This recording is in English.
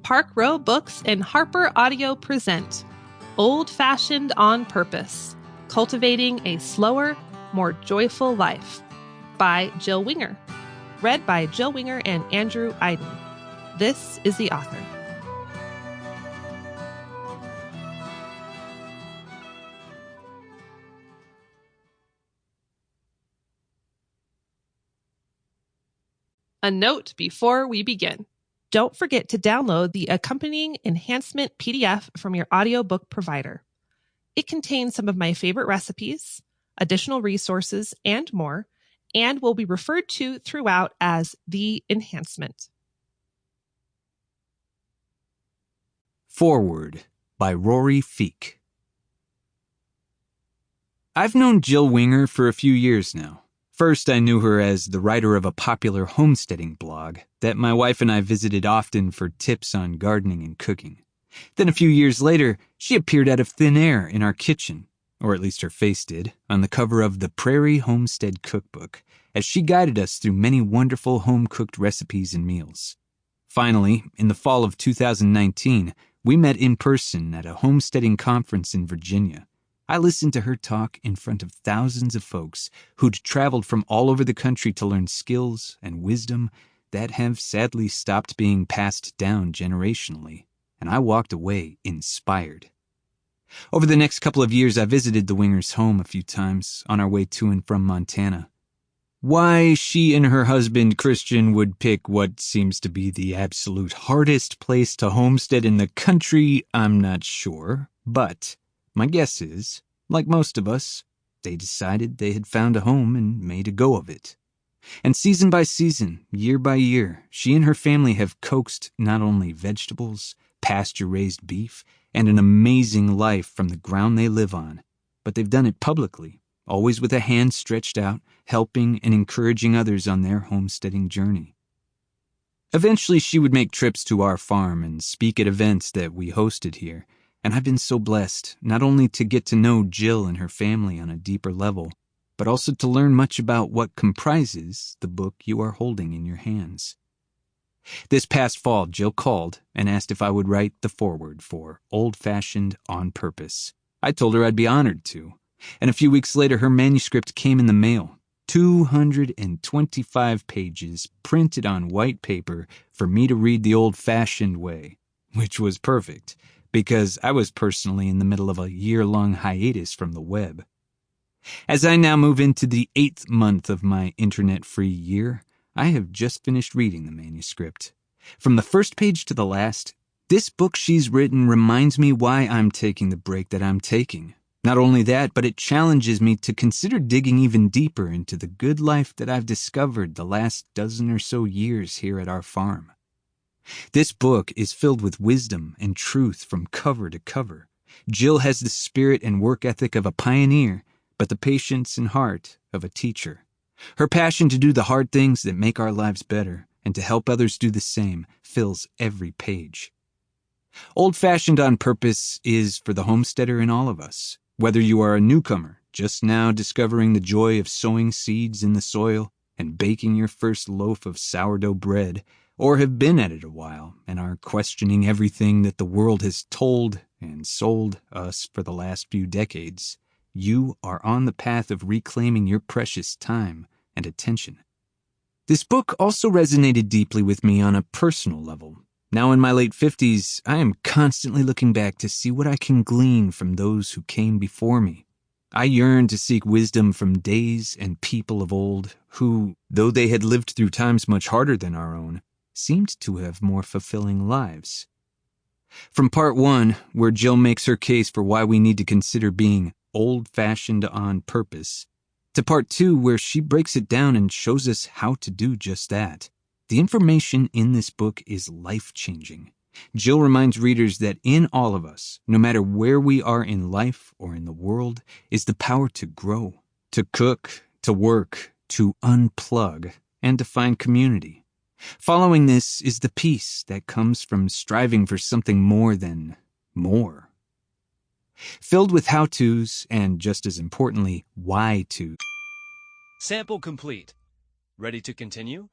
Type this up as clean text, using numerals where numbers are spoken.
Park Row Books and HarlequinAudio present Old Fashioned on Purpose, Cultivating a Slower, More Joyful Life by Jill Winger. Read by Jill Winger and Andrew Eiden. This is the author. A note before we begin. Don't forget to download the accompanying enhancement PDF from your audiobook provider. It contains some of my favorite recipes, additional resources, and more, and will be referred to throughout as the enhancement. Foreword by Rory Feek. I've known Jill Winger for a few years now. First, I knew her as the writer of a popular homesteading blog that my wife and I visited often for tips on gardening and cooking. Then a few years later, she appeared out of thin air in our kitchen, or at least her face did, on the cover of the Prairie Homestead cookbook, as she guided us through many wonderful home-cooked recipes and meals. Finally, in the fall of 2019, we met in person at a homesteading conference in Virginia. I listened to her talk in front of thousands of folks who'd traveled from all over the country to learn skills and wisdom that have sadly stopped being passed down generationally, and I walked away inspired. Over the next couple of years, I visited the Wingers' home a few times on our way to and from Montana. Why she and her husband Christian would pick what seems to be the absolute hardest place to homestead in the country, I'm not sure, but my guess is, like most of us, they decided they had found a home and made a go of it. And season by season, year by year, she and her family have coaxed not only vegetables, pasture-raised beef, and an amazing life from the ground they live on, but they've done it publicly, always with a hand stretched out, helping and encouraging others on their homesteading journey. Eventually, she would make trips to our farm and speak at events that we hosted here, and I've been so blessed not only to get to know Jill and her family on a deeper level, but also to learn much about what comprises the book you are holding in your hands. This past fall, Jill called and asked if I would write the foreword for Old Fashioned on Purpose. I told her I'd be honored to, and a few weeks later her manuscript came in the mail. 225 pages printed on white paper for me to read the old-fashioned way, which was perfect, because I was personally in the middle of a year-long hiatus from the web. As I now move into the 8th month of my internet-free year, I have just finished reading the manuscript. From the first page to the last, this book she's written reminds me why I'm taking the break that I'm taking. Not only that, but it challenges me to consider digging even deeper into the good life that I've discovered the last dozen or so years here at our farm. This book is filled with wisdom and truth from cover to cover. Jill has the spirit and work ethic of a pioneer, but the patience and heart of a teacher. Her passion to do the hard things that make our lives better and to help others do the same fills every page. Old Fashioned on Purpose is for the homesteader in all of us. Whether you are a newcomer, just now discovering the joy of sowing seeds in the soil and baking your first loaf of sourdough bread, or have been at it a while and are questioning everything that the world has told and sold us for the last few decades, you are on the path of reclaiming your precious time and attention. This book also resonated deeply with me on a personal level. Now in my late 50s, I am constantly looking back to see what I can glean from those who came before me. I yearn to seek wisdom from days and people of old who, though they had lived through times much harder than our own, seemed to have more fulfilling lives. From part 1, where Jill makes her case for why we need to consider being old-fashioned on purpose, to part 2, where she breaks it down and shows us how to do just that, the information in this book is life-changing. Jill reminds readers that in all of us, no matter where we are in life or in the world, is the power to grow, to cook, to work, to unplug, and to find community. Following this is the peace that comes from striving for something more than more. Filled with how-tos and, just as importantly, why-tos. Sample complete. Ready to continue?